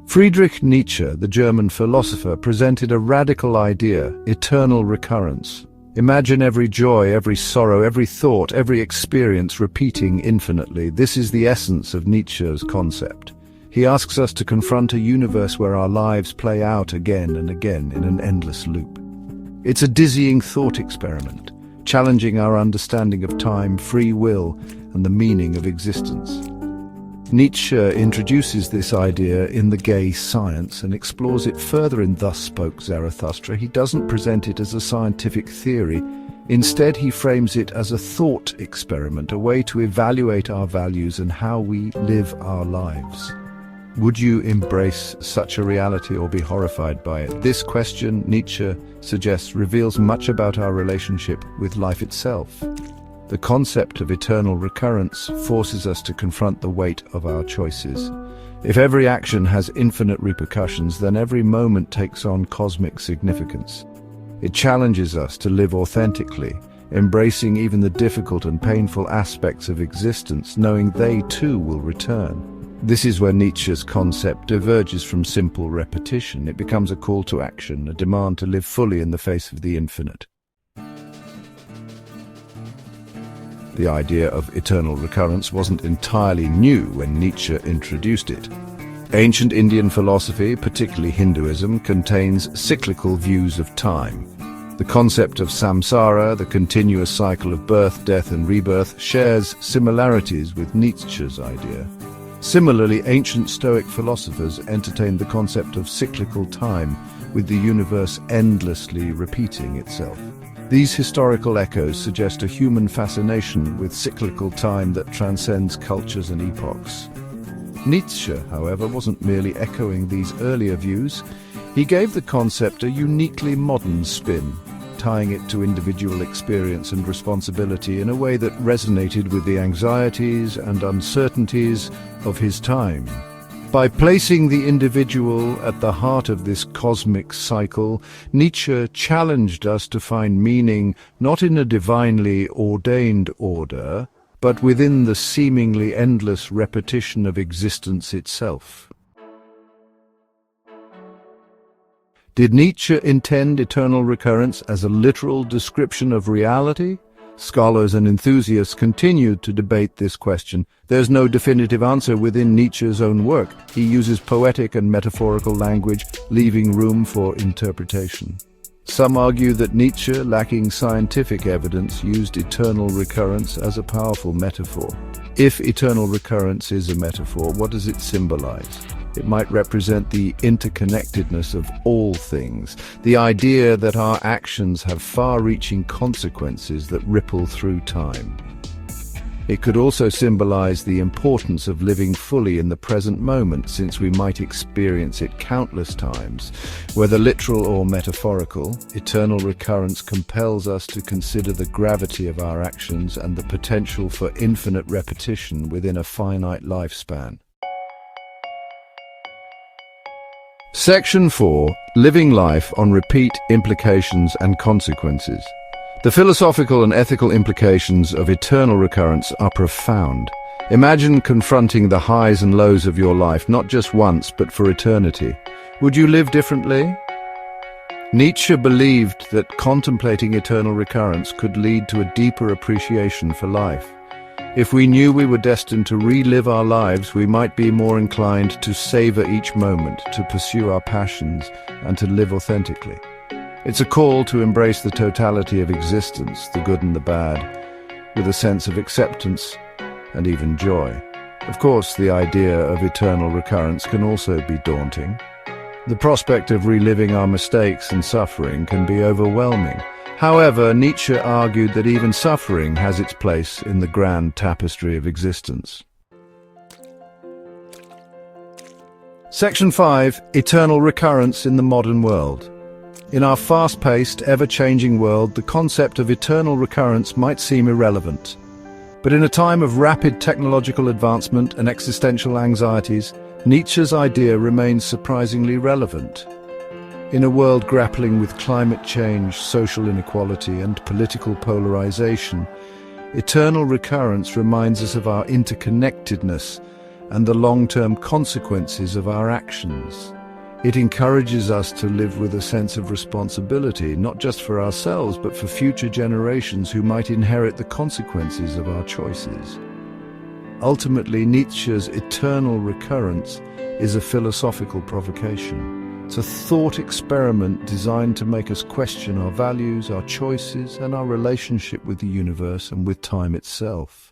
Friedrich Nietzsche, the German philosopher, presented a radical idea: eternal recurrence. Imagine every joy, every sorrow, every thought, every experience repeating infinitely. This is the essence of Nietzsche's concept. He asks us to confront a universe where our lives play out again and again in an endless loop. It's a dizzying thought experiment, challenging our understanding of time, free will, and the meaning of existence. Nietzsche introduces this idea in The Gay Science and explores it further in Thus Spoke Zarathustra. He doesn't present it as a scientific theory. Instead, he frames it as a thought experiment, a way to evaluate our values and how we live our lives. Would you embrace such a reality or be horrified by it? This question, Nietzsche suggests, reveals much about our relationship with life itself. The concept of eternal recurrence forces us to confront the weight of our choices. If every action has infinite repercussions, then every moment takes on cosmic significance. It challenges us to live authentically, embracing even the difficult and painful aspects of existence, knowing they too will return. This is where Nietzsche's concept diverges from simple repetition. It becomes a call to action, a demand to live fully in the face of the infinite. The idea of eternal recurrence wasn't entirely new when Nietzsche introduced it. Ancient Indian philosophy, particularly Hinduism, contains cyclical views of time. The concept of samsara, the continuous cycle of birth, death, and rebirth, shares similarities with Nietzsche's idea. Similarly, ancient Stoic philosophers entertained the concept of cyclical time, with the universe endlessly repeating itself. These historical echoes suggest a human fascination with cyclical time that transcends cultures and epochs. Nietzsche, however, wasn't merely echoing these earlier views. He gave the concept a uniquely modern spin, tying it to individual experience and responsibility in a way that resonated with the anxieties and uncertainties of his time. By placing the individual at the heart of this cosmic cycle, Nietzsche challenged us to find meaning not in a divinely ordained order, but within the seemingly endless repetition of existence itself. Did Nietzsche intend eternal recurrence as a literal description of reality? Scholars and enthusiasts continued to debate this question. There's no definitive answer within Nietzsche's own work. He uses poetic and metaphorical language, leaving room for interpretation. Some argue that Nietzsche, lacking scientific evidence, used eternal recurrence as a powerful metaphor. If eternal recurrence is a metaphor, what does it symbolize? It might represent the interconnectedness of all things, the idea that our actions have far-reaching consequences that ripple through time. It could also symbolize the importance of living fully in the present moment, since we might experience it countless times. Whether literal or metaphorical, eternal recurrence compels us to consider the gravity of our actions and the potential for infinite repetition within a finite lifespan. Section 4. Living life on repeat, implications and consequences. The philosophical and ethical implications of eternal recurrence are profound. Imagine confronting the highs and lows of your life, not just once, but for eternity. Would you live differently? Nietzsche believed that contemplating eternal recurrence could lead to a deeper appreciation for life. If we knew we were destined to relive our lives, we might be more inclined to savor each moment, to pursue our passions, and to live authentically. It's a call to embrace the totality of existence, the good and the bad, with a sense of acceptance and even joy. Of course, the idea of eternal recurrence can also be daunting. The prospect of reliving our mistakes and suffering can be overwhelming. However, Nietzsche argued that even suffering has its place in the grand tapestry of existence. Section 5. Eternal recurrence in the modern world. In our fast-paced, ever-changing world, the concept of eternal recurrence might seem irrelevant. But in a time of rapid technological advancement and existential anxieties, Nietzsche's idea remains surprisingly relevant. In a world grappling with climate change, social inequality, and political polarization, eternal recurrence reminds us of our interconnectedness and the long-term consequences of our actions. It encourages us to live with a sense of responsibility, not just for ourselves, but for future generations who might inherit the consequences of our choices. Ultimately, Nietzsche's eternal recurrence is a philosophical provocation. It's a thought experiment designed to make us question our values, our choices, and our relationship with the universe and with time itself.